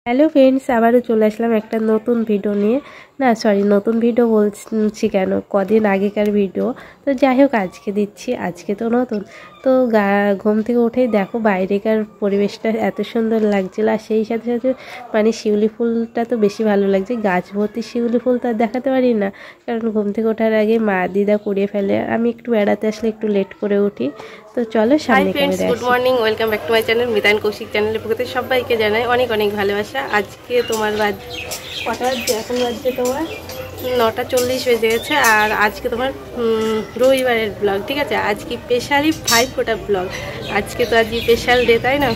Hello friends, আবারও চলে আসলাম একটা নতুন ভিডিও নিয়ে। না সরি, নতুন ভিডিও বলছি কেন, কদিন আগেকার ভিডিও। তো যাই হোক, আজকে দিচ্ছি, আজকে তো নতুন। তো ঘুম থেকে উঠেই দেখো বাইরেকার পরিবেশটা এত সুন্দর লাগছিল, আর সেই সাথে সাথে মানে শিউলি ফুলটা তো বেশি ভালো লাগছে। গাছ ভর্তি শিউলি ফুল তো আর দেখাতে পারি না, কারণ ঘুম থেকে ওঠার আগে মা দিদা কুড়িয়ে ফেলে। আমি একটু বেড়াতে আসলে একটু লেট করে উঠি। তো চলো সামনে camera. Good morning, welcome back to my channel Mitan Kaushik চ্যানেলের পক্ষ থেকে সবাইকে জানাই অনেক অনেক ভালোবাসা। আজকে তোমার কটা বাজছে? এখন বাজছে তোমার 9:40 বেজে গেছে। আর আজকে তোমার রবিবারের ব্লগ, ঠিক আছে? আজকে স্পেশালি 5 ফোটা ব্লগ। আজকে তো আজকে স্পেশাল ডে, তাই না?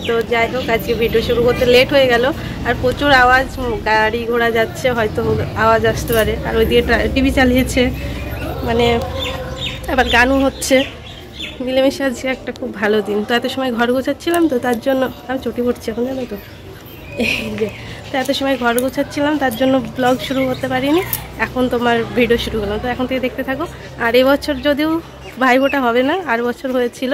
তো যাই হোক, আজকে ভিডিও শুরু করতে লেট হয়ে গেল। আর প্রচুর আওয়াজ, গাড়ি ঘোড়া যাচ্ছে, হয়তো আওয়াজ আসতে পারে। আর ওইদিকে টিভি চালিয়েছে, মানে আবার গানও হচ্ছে। মিলেমিশে আজকে একটা খুব ভালো দিন। তো এত সময় ঘর গোছাচ্ছিলাম, তো তার জন্য আমি চটি পড়ছি এখন, জানো তো। এই যে, তো এত সময় ঘর গোছাচ্ছিলাম, তার জন্য ব্লগ শুরু করতে পারিনি। এখন তোমার ভিডিও শুরু করলাম, তো এখন থেকে দেখতে থাকো। আর এবছর যদিও ভাই ফোঁটা হবে না, আর বছর হয়েছিল,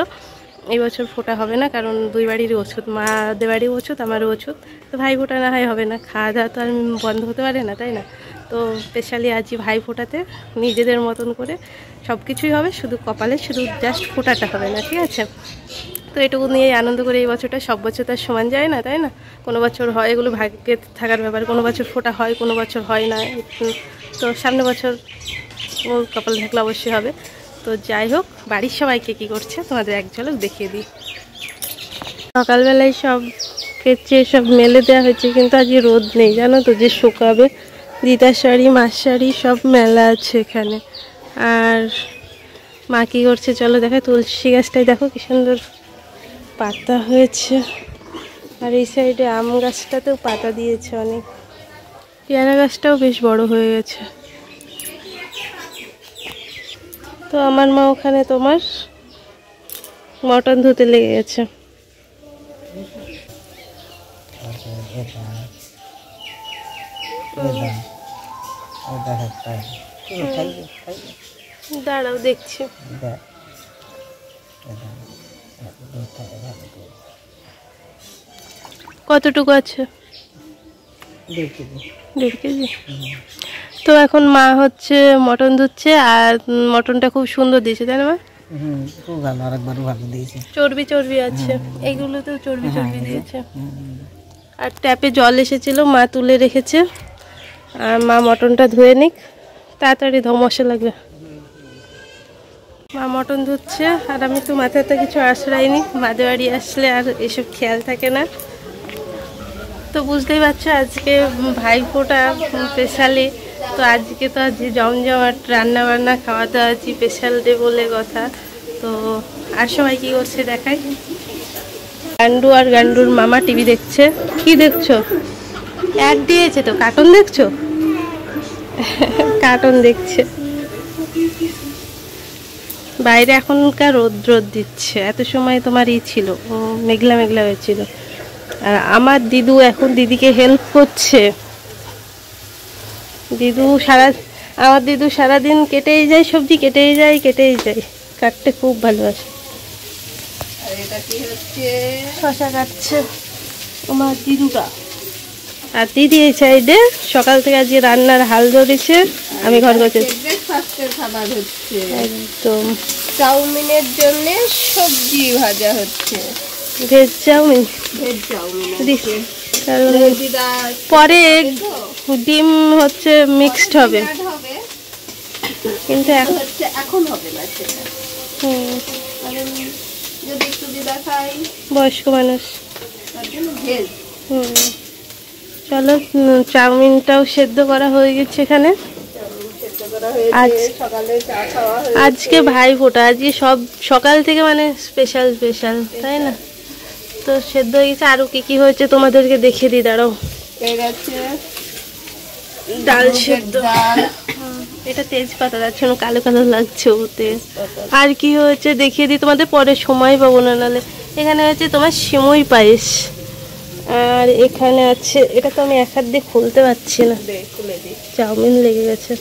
এই বছর ফোঁটা হবে না, কারণ দুই বাড়িরই ওষুধ, মাদের বাড়ির ওষুধ, আমারও ওষুধ। তো ভাই ফোঁটা না হয় হবে না, খাওয়া দাওয়া তো আর বন্ধ হতে পারে না, তাই না? তো স্পেশালি আজই ভাই ফোঁটাতে নিজেদের মতন করে সব কিছুই হবে, শুধু কপালে শুধু জাস্ট ফোঁটাটা হবে না, ঠিক আছে? তো এটুকু নিয়ে আনন্দ করে এই বছরটা, সব বছর তার সমান যায় না, তাই না? কোনো বছর হয়, এগুলো ভাগ্যে থাকার ব্যাপার। কোনো বছর ফোঁটা হয়, কোনো বছর হয় না। তো সামনে বছর ও কপাল থাকলে অবশ্যই হবে। তো যাই হোক, বাড়ির সবাইকে কী করছে তোমাদের এক ঝলক দেখিয়ে দিই। সকালবেলায় সব কেচে সব মেলে দেওয়া হয়েছে, কিন্তু আজকে রোদ নেই, জানো তো, যে শুকাবে। দিদার শাড়ি, মার শাড়ি সব মেলা আছে এখানে। আর মা কী করছে চলো দেখা। তুলসী গাছটায় দেখো কি সুন্দর পাতা হয়েছে। আর এই সাইডে আম গাছটাতেও পাতা দিয়েছে অনেক। পেয়ারা গাছটাও বেশ বড় হয়ে গেছে। তো আমার মা ওখানে তোমার মটন ধুতে লেগে গেছে। দাঁড়াও দেখছি। কতটুকু আছে? 1.5 কেজি। তো এখন মা হচ্ছে মটন ধুচ্ছে, আর মটনটা খুব সুন্দর দিয়েছে, তাই না মা? খুব ভালো, আরেকবারও ভালো দিয়েছে। চর্বি চর্বি আছে, এইগুলোতেও চর্বি চর্বি দিয়েছে। আর ট্যাপে জল এসেছিল, মা তুলে রেখেছে। আর মা মটনটা ধুয়ে নিক, তাড়াতাড়ি ধমসে লাগবে। মা মটন ধুচ্ছে, আর আমি তো মাথাতে কিছু আশ্রয়নি। মাদের বাড়ি আসলে আর এসব খেয়াল থাকে না। তো বুঝতেই পারছো, আজকে ভাইফোঁটা স্পেশালি। তো আজকে তো আজকে জমজমাট রান্না বান্না, খাওয়া দাওয়া, আজকে স্পেশাল ডে বলে কথা। তো আর সবাই কী করছে দেখাই। গান্ডু আর গান্ডুর মামা টিভি দেখছে। কি দেখছো? অ্যাড দিয়েছে তো, কার্টুন দেখছো? কার্টুন দেখছে। বাইরে এখনকার রোদ রোদ দিচ্ছে, এত সময় তোমার ছিল মেঘলা মেঘলা হয়েছিল। আর আমার দিদু এখন দিদিকে হেল্প করছে। আমার দিদু সারাদিন কেটেই যায়, সবজি কেটেই যায়। কাটতে খুব ভালোবাসে। শশা কাটছে আমার দিদুটা। আর দিদি এই সাইডে সকাল থেকে আজকে রান্নার হাল ধরেছে। আমি ঘর গোছাচ্ছি। ব্রেকফাস্টের খাবার হচ্ছে, একদম চাউমিনের জন্য সবজি ভাজা হচ্ছে, ভেজ চাউমিন। পরে ডিম হচ্ছে মিক্সড হবে, কিন্তু এখন হবে না সেটা। যদি একটু দিদা খাই, বয়স্ক মানুষ, তার জন্য ভেজ। চলো, চাউমিনটাও সেদ্ধ করা হয়ে গেছে এখানে। আজকে ভাই ফোঁটা, আজকে সব সকাল থেকে মানে স্পেশাল স্পেশাল, তাই না? তো সেদ্ধ হয়ে গেছে। আরো কি কি হয়েছে তোমাদেরকে দেখিয়ে দিই, দাঁড়াও। ডাল সেদ্ধ, এটা তেজপাতা যাচ্ছে না, কালো কালো লাগছে ওতে। আর কি হয়েছে দেখিয়ে দিই তোমাদের, পরে সময় পাবো না নাহলে। এখানে হচ্ছে তোমার সিমুই পায়েস। আর এখানে আছে, এটা তো আমি এক হাত দিয়ে খুলতে পারছি না, খুলে দিই, চাউমিন লেগে গেছে।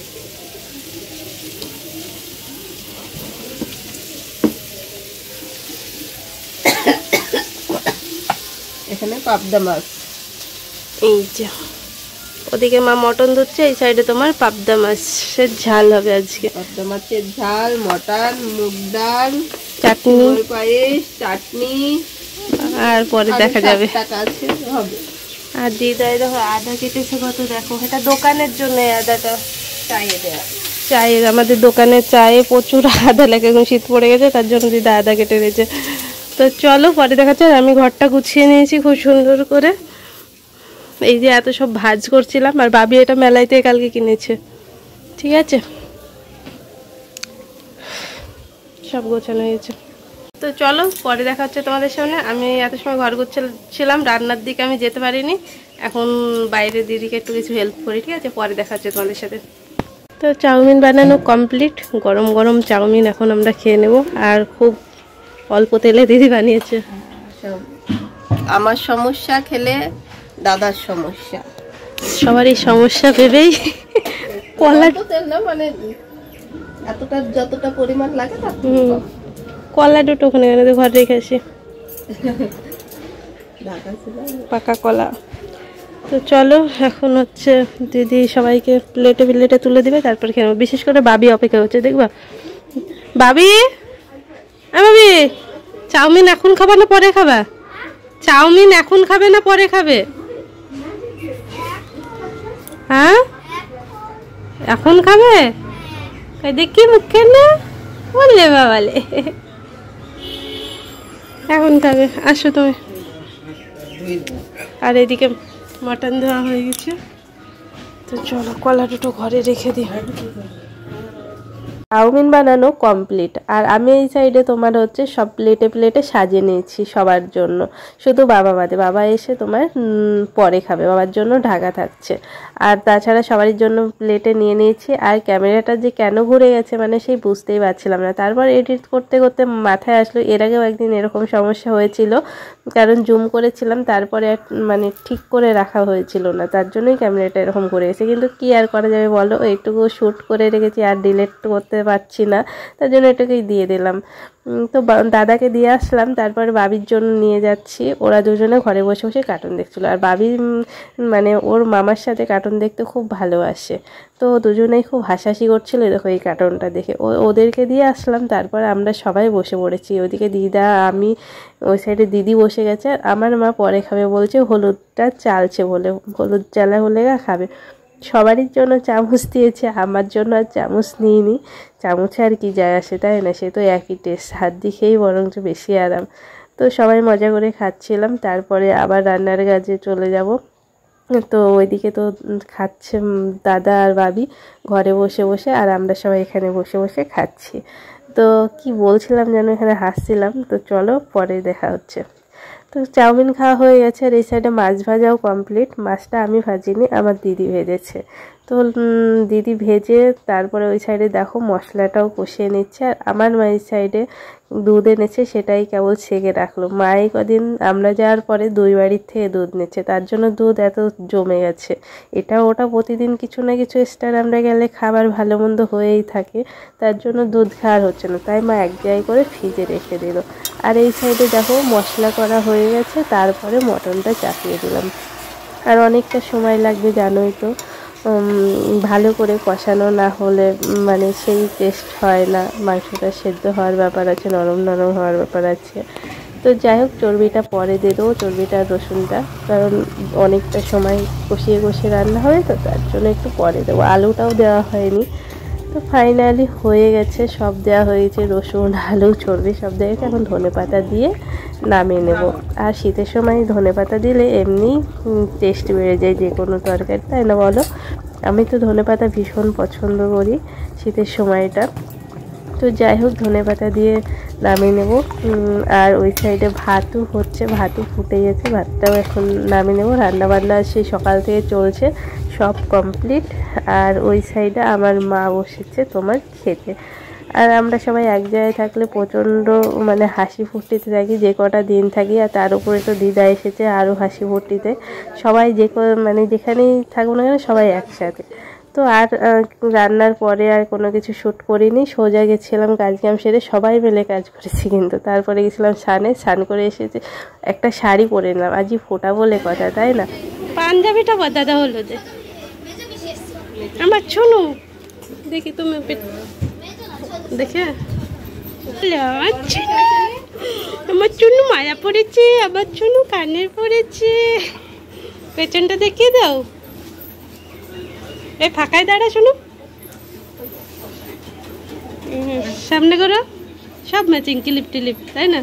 এখানে পাবদা মাছ, এই যে ওদিকে মা মটন ধরছে, এই সাইডে তোমার পাবদা মাছের ঝাল হবে আজকে। পাবদা মাছের ঝাল, মটন, মুগ ডাল, চাটনি, পায়েস, চাটনি, আর পরে দেখা যাবে। হবে। আর দিদাই দেখো আদা কেটেছে কত, দেখো এটা দোকানের জন্য আদাটা চাইয়ে দেওয়া। চায়ের, আমাদের দোকানে চায়ে প্রচুর আদা লাগে, এখন শীত পড়ে গেছে তার জন্য দিদা আদা কেটে দিয়েছে। তো চলো পরে দেখাচ্ছে। আর আমি ঘরটা গুছিয়ে নিয়েছি খুব সুন্দর করে। এই যে এত সব ভাজ করছিলাম, আর বাবি এটা মেলায় থেকে কালকে কিনেছে। ঠিক আছে, সব গোছানো হয়েছে। তো চলো পরে দেখা হচ্ছে তোমাদের সামনে। আমি এত সময় ঘর গুছাচ্ছিলাম, রান্নার দিকে আমি যেতে পারিনি, এখন বাইরে দিদিকে একটু কিছু হেল্প করি। ঠিক আছে, পরে দেখা হচ্ছে তোমাদের সাথে। তো চাউমিন বানানো কমপ্লিট, গরম গরম চাউমিন এখন আমরা খেয়ে নেব। আর খুব অল্প তেলে দিদি বানিয়েছে। আমার সমস্যা খেলে দাদার সমস্যা, সবারই সমস্যা ভেবেই কলা তেল না, মানে এতটা যতটা পরিমাণ লাগে না। কলা দুটো ওখানে ঘরে রেখে আসি, পাকা কলা। তো চলো এখন হচ্ছে দিদি সবাইকে প্লেটে প্লেটে তুলে দিবে, তারপর খেয়ে নেবো। বিশেষ করে বাবি অপেক্ষা হচ্ছে, দেখবা। বাবি, বাবি, চাউমিন এখন খাবা না পরে খাবা? চাউমিন এখন খাবে না পরে খাবে? হ্যাঁ এখন খাবে? দেখি মুখে না বললে বাবালে, এখন খাবে। আসো তুমি। আর এদিকে মটন দেওয়া হয়ে গেছে। তো চলো কলা দুটো ঘরে রেখে দিই। চাউমিন বানানো কমপ্লিট। আর আমি এই সাইডে তোমার হচ্ছে সব প্লেটে প্লেটে সাজিয়ে নিয়েছি সবার জন্য, শুধু বাবা বাদে। বাবা এসে তোমার পরে খাবে, বাবার জন্য ঢাকা থাকছে। আর তাছাড়া সবার জন্য প্লেটে নিয়ে নিয়েছি। আর ক্যামেরাটা যে কেন ঘুরে গেছে মানে সেই বুঝতেই পারছিলাম না। তারপর এডিট করতে করতে মাথায় আসলো, এর আগেও একদিন এরকম সমস্যা হয়েছিল, কারণ জুম করেছিলাম তারপরে মানে ঠিক করে রাখা হয়েছিল না, তার জন্যই ক্যামেরাটা এরকম ঘুরে গেছে। কিন্তু কি আর করা যাবে বলো, এইটুকু শ্যুট করে রেখেছি আর ডিলিট করতে পারছি না, তার জন্য এটাকেই দিয়ে দিলাম। তো দাদাকে দিয়ে আসলাম, তারপরে বাবির জন্য নিয়ে যাচ্ছি। ওরা দুজনে ঘরে বসে বসে কার্টুন দেখছিল। আর বাবি মানে ওর মামার সাথে কার্টুন দেখতে খুব ভালোবাসে, তো দুজনেই খুব হাসাহাসি করছিল দেখো এই কার্টুনটা দেখে। ওদেরকে দিয়ে আসলাম, তারপর আমরা সবাই বসে পড়েছি। ওদিকে দিদা, আমি, ওই সাইডে দিদি বসে গেছে। আর আমার মা পরে খাবে বলছে, হলুদটা চালছে বলে, হলুদ জ্বালা হলে খাবে। সবারই জন্য চামচ দিয়েছে, আমার জন্য আর চামচ নিইনি। চামচে আর কি যায় আসে, তাই না? সে তো একই টেস্ট, হাত দিয়ে খেয়েই বরঞ্চ বেশি আরাম। তো সবাই মজা করে খাচ্ছিলাম, তারপরে আবার রান্নার কাজে চলে যাব। তো ওইদিকে তো খাচ্ছে দাদা আর বাবি ঘরে বসে বসে, আর আমরা সবাই এখানে বসে বসে খাচ্ছি। তো কি বলছিলাম যেন, এখানে হাসছিলাম। তো চলো পরে দেখা হচ্ছে। তো চাউমিন খাওয়া হয়ে গেছে। আর এই সাইডে মাছ ভাজাও কমপ্লিট। মাছটা আমি ভাজিনি, আমার দিদি ভেজেছে। তো দিদি ভেজে তারপরে ওই সাইডে দেখো মশলাটাও কষিয়ে নিচ্ছে। আর আমার মা এই সাইডে দুধ এনেছে, সেটাই কেবল ছেঁকে রাখলো। মাই কদিন আমরা যাওয়ার পরে দুই বাড়ির থেকে দুধ নিচ্ছে, তার জন্য দুধ এত জমে গেছে। এটা ওটা প্রতিদিন কিছু না কিছু স্টার আমরা গেলে খাবার ভালো মন্দ হয়েই থাকে, তার জন্য দুধ খাওয়ার হচ্ছে না, তাই মা এক জায়গায় করে ফ্রিজে রেখে দিল। আর এই সাইডে দেখো মশলা করা হয়ে গেছে, তারপরে মটনটা চাপিয়ে দিলাম। আর অনেকটা সময় লাগবে জানোই তো, ভালো করে কষানো না হলে মানে সেই টেস্ট হয় না। মাংসটা সেদ্ধ হওয়ার ব্যাপার আছে, নরম নরম হওয়ার ব্যাপার আছে। তো যাই হোক, চর্বিটা পরে দিয়ে দেবো, চর্বিটা আর রসুনটা, কারণ অনেকটা সময় কষিয়ে কষিয়ে রান্না হবে, তো তার জন্য একটু পরে দেবো। আলুটাও দেওয়া হয়নি। তো ফাইনালি হয়ে গেছে, সব দেওয়া হয়েছে, রসুন, আলু, চর্বি সব দেওয়া গেছে। এখন ধনেপাতা দিয়ে নামিয়ে নেব। আর শীতের সময় ধনেপাতা দিলে এমনি টেস্ট বেড়ে যায় যে কোনো তরকারি, তাই না বলো? আমি তো ধনেপাতা ভীষণ পছন্দ করি শীতের সময়টা। তো যাই হোক, ধনেপাতা দিয়ে নামিয়ে নেব। আর ওই সাইডে ভাতও হচ্ছে, ভাতও ফুটে গেছে, ভাতটাও এখন নামিয়ে নেব। রান্নাবান্না সেই সকাল থেকে চলছে, সব কমপ্লিট। আর ওই সাইডে আমার মা বসেছে তোমার খেতে। আর আমরা সবাই এক জায়গায় থাকলে প্রচণ্ড মানে হাসি ফুর্তিতে থাকি, যে কটা দিন থাকি। আর তার উপরে তো দিদা এসেছে, আরও হাসি ফুর্তিতে। সবাই মানে যেখানেই থাকুক না কেন সবাই একসাথে। তো আর রান্নার পরে আর কোনো কিছু শ্যুট করিনি, সোজা গেছিলাম কাজ কাম সেরে, সবাই মিলে কাজ করেছি কিন্তু। তারপরে গেছিলাম স্নান করে এসেছি, একটা শাড়ি পরে নিলাম, আজই ফোটা বলে কথা, তাই না? পাঞ্জাবিটা দাদা হলো যে আমার চুনু দেখি তুমি দেখে আমার চুনু মায়া পড়েছে, আমার চুনু কানের পড়েছে। পেছনটা দেখিয়ে দাও, এই ফাঁকায় দাঁড়া শুনু, সামনে করো, সব ম্যাচিং ক্লিপ টিলিপ, তাই না?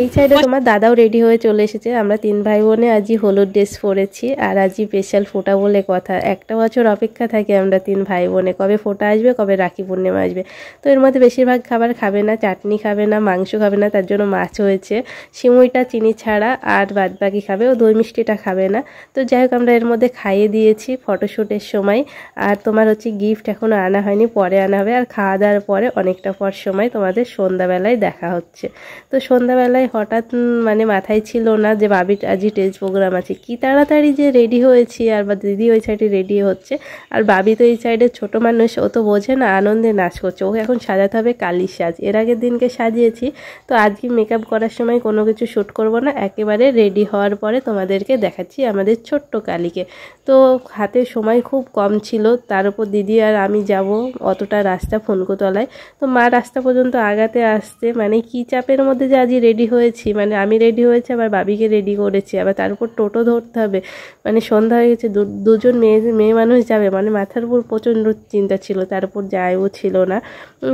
এই সাইডে তোমার দাদাও রেডি হয়ে চলে এসেছে। আমরা 3 ভাই বোনে আজই হলুদ ড্রেস পরেছি, আর আজই স্পেশাল ফোঁটা বলে কথা। একটা বছর অপেক্ষা থাকি আমরা 3 ভাই বোনে, কবে ফোঁটা আসবে, কবে রাখি পূর্ণিমা আসবে। তো এর মধ্যে বেশিরভাগ খাবার খাবে না, চাটনি খাবে না, মাংস খাবে না, তার জন্য মাছ হয়েছে, সিমুইটা চিনি ছাড়া, আর বাদ বাকি খাবে, ও দই মিষ্টিটা খাবে না। তো যাই হোক আমরা এর মধ্যে খাইয়ে দিয়েছি ফটোশ্যুটের সময়। আর তোমার হচ্ছে গিফট এখনও আনা হয়নি, পরে আনা হবে। আর খাওয়া দাওয়ার পরে অনেকটা পর সময় তোমাদের সন্ধ্যাবেলায় দেখা হচ্ছে। তো সন্ধ্যাবেলায় হঠাৎ মানে মাথায় ছিল না যে বাবির আজই স্টেজ প্রোগ্রাম আছে, কি তাড়াতাড়ি যে রেডি হয়েছি। আর বা দিদি ওই সাইডে রেডি হচ্ছে, আর বাবি তো এই সাইডে ছোট মানুষ, ও তো বোঝে না, আনন্দে নাচ করছে। ওকে এখন সাজাতে হবে কালির সাজ। এর আগের দিনকে সাজিয়েছি, তো আজকে মেকআপ করার সময় কোনো কিছু শ্যুট করব না, একেবারে রেডি হওয়ার পরে তোমাদেরকে দেখাচ্ছি আমাদের ছোট্ট কালীকে। তো হাতে সময় খুব কম ছিল, তার উপর দিদি আর আমি যাব অতটা রাস্তা ফুনকোতলায়। তো মা রাস্তা পর্যন্ত আগাতে আসতে মানে কি চাপের মধ্যে যে আজই রেডি হয়েছি, মানে আমি রেডি হয়েছি, আবার বাবিকে রেডি করেছি, আবার তার উপর টোটো ধরতে হবে, মানে সন্ধ্যা হয়ে গেছে, দুজন মেয়ে মানুষ যাবে, মানে মাথার উপর প্রচণ্ড চিন্তা ছিল। তার উপর যায়ও ছিল না,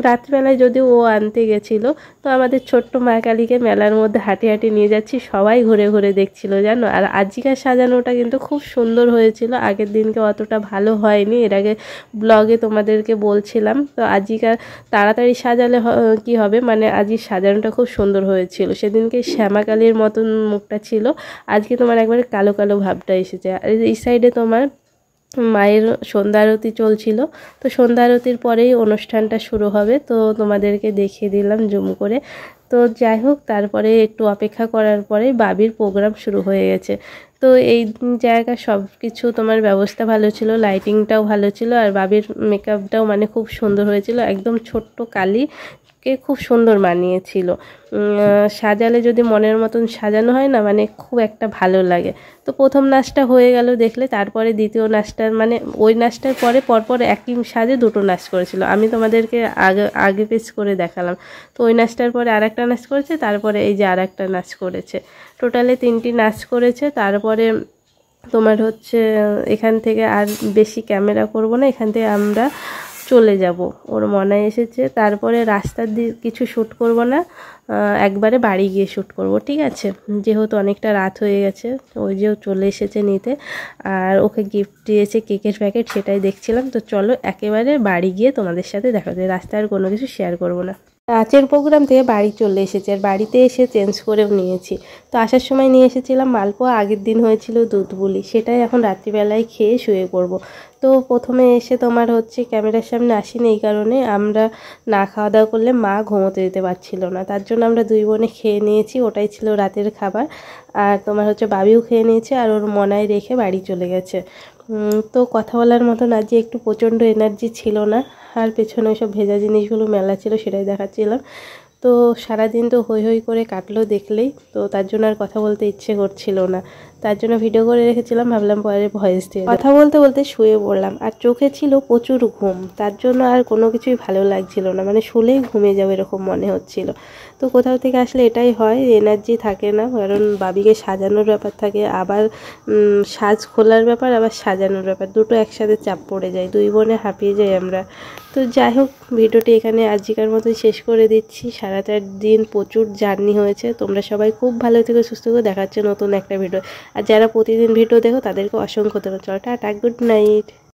রাত্রিবেলায় যদিও ও আনতে গেছিলো। তো আমাদের ছোট্ট মা কালীকে মেলার মধ্যে হাঁটি হাঁটি নিয়ে যাচ্ছি, সবাই ঘুরে ঘুরে দেখছিল জানো। আর আজকের সাজানোটা কিন্তু খুব সুন্দর হয়েছিল, আগের দিনকে অতটা ভালো হয়নি, এর আগে ব্লগে তোমাদেরকে বলছিলাম। তো আজকের তাড়াতাড়ি সাজালে কি হবে, মানে আজকে সাজানোটা খুব সুন্দর হয়েছিল। সেদিনকে শ্যামাকালীর মতন মুখটা ছিল, আজকে তোমার একবারে কালো কালো ভাবটা এসেছে। আর এই সাইডে তোমার মায়ের সন্ধ্যা আরতি চলছিল, তো সন্ধ্যা আরতির পরেই অনুষ্ঠানটা শুরু হবে। তো তোমাদেরকে দেখিয়ে দিলাম জুম করে। তো যাই হোক তারপরে একটু অপেক্ষা করার পরে বাবির প্রোগ্রাম শুরু হয়ে গেছে। তো এই জায়গা সব কিছু তোমার ব্যবস্থা ভালো ছিল, লাইটিংটাও ভালো ছিল, আর বাবির মেকআপটাও মানে খুব সুন্দর হয়েছিল, একদম ছোট্ট কালীকে খুব সুন্দর মানিয়েছিল। সাজালে যদি মনের মতন সাজানো হয় না, মানে খুব একটা ভালো লাগে। তো প্রথম নাচটা হয়ে গেল দেখলে, তারপরে দ্বিতীয় নাচটার মানে ওই নাচটার পরে পরপর একই সাজে দুটো নাচ করেছিল, আমি তোমাদেরকে আগে পেছ করে দেখালাম। তো ওই নাচটার পরে আর একটা নাচ করেছে, তারপরে এই যে আর একটা নাচ করেছে, টোটালে 3টি নাচ করেছে। তারপরে তোমার হচ্ছে এখান থেকে আর বেশি ক্যামেরা করব না, এখান থেকে আমরা চলে যাব, ওর মনে এসেছে। তারপরে রাস্তার দিয়ে কিছু শ্যুট করব না, একবারে বাড়ি গিয়ে শ্যুট করব, ঠিক আছে? যেহেতু অনেকটা রাত হয়ে গেছে, ওই যে চলে এসেছে নিতে, আর ওকে গিফট দিয়েছে কেকের প্যাকেট, সেটাই দেখছিলাম। তো চলো একেবারে বাড়ি গিয়ে তোমাদের সাথে দেখা যায়, রাস্তায় আর কোনো কিছু শেয়ার করব না। নাচের প্রোগ্রাম থেকে বাড়ি চলে এসেছে, আর বাড়িতে এসে চেঞ্জ করেও নিয়েছি। তো আসার সময় নিয়ে এসেছিলাম মালপোয়া, আগের দিন হয়েছিল দুধ বুলি, সেটাই এখন রাত্রিবেলায় খেয়ে শুয়ে পড়ব। তো প্রথমে এসে তোমার হচ্ছে ক্যামেরার সামনে আসিনি, এই কারণে আমরা না খাওয়া দাওয়া করলে মা ঘুমোতে দিতে পারছিল না, তার জন্য আমরা 2 বোনে খেয়ে নিয়েছি, ওটাই ছিল রাতের খাবার। আর তোমার হচ্ছে বাবিও খেয়ে নিয়েছে, আর ওর মনায় রেখে বাড়ি চলে গেছে। তো কথা বলার মতন আজ একটু প্রচণ্ড এনার্জি ছিল না, আর পেছনে ওইসব ভেজা জিনিসগুলো মেলা ছিল, সেটাই দেখাচ্ছিলাম। তো সারাদিন তো হই হই করে কাটলো দেখলেই, তো তার জন্য আর কথা বলতে ইচ্ছে করছিল না, তার জন্য ভিডিও করে রেখেছিলাম, ভাবলাম পরে ভয়েস দিয়ে কথা বলতে বলতে শুয়ে পড়লাম। আর চোখে ছিল প্রচুর ঘুম, তার জন্য আর কোনো কিছুই ভালো লাগছিল না, মানে শুলেই ঘুমিয়ে যাবে এরকম মনে হচ্ছিল। তো কোথাও থেকে আসলে এটাই হয়, এনার্জি থাকে না, কারণ বাবিকে সাজানোর ব্যাপার থাকে, আবার সাজ খোলার ব্যাপার, আবার সাজানোর ব্যাপার, দুটো একসাথে চাপ পড়ে যায়, 2 বোনে হাঁপিয়ে যাই আমরা। তো যাই হোক ভিডিওটি এখানে আজকের মতোই শেষ করে দিচ্ছি। 4.5 দিন প্রচুর জার্নি হয়েছে। তোমরা সবাই খুব ভালো থেকো, সুস্থ থেকো, দেখাচ্ছে নতুন একটা ভিডিও। আর যারা প্রতিদিন ভিডিও দেখো তাদেরকে অসংখ্য ধন্যবাদ। Tata, good night.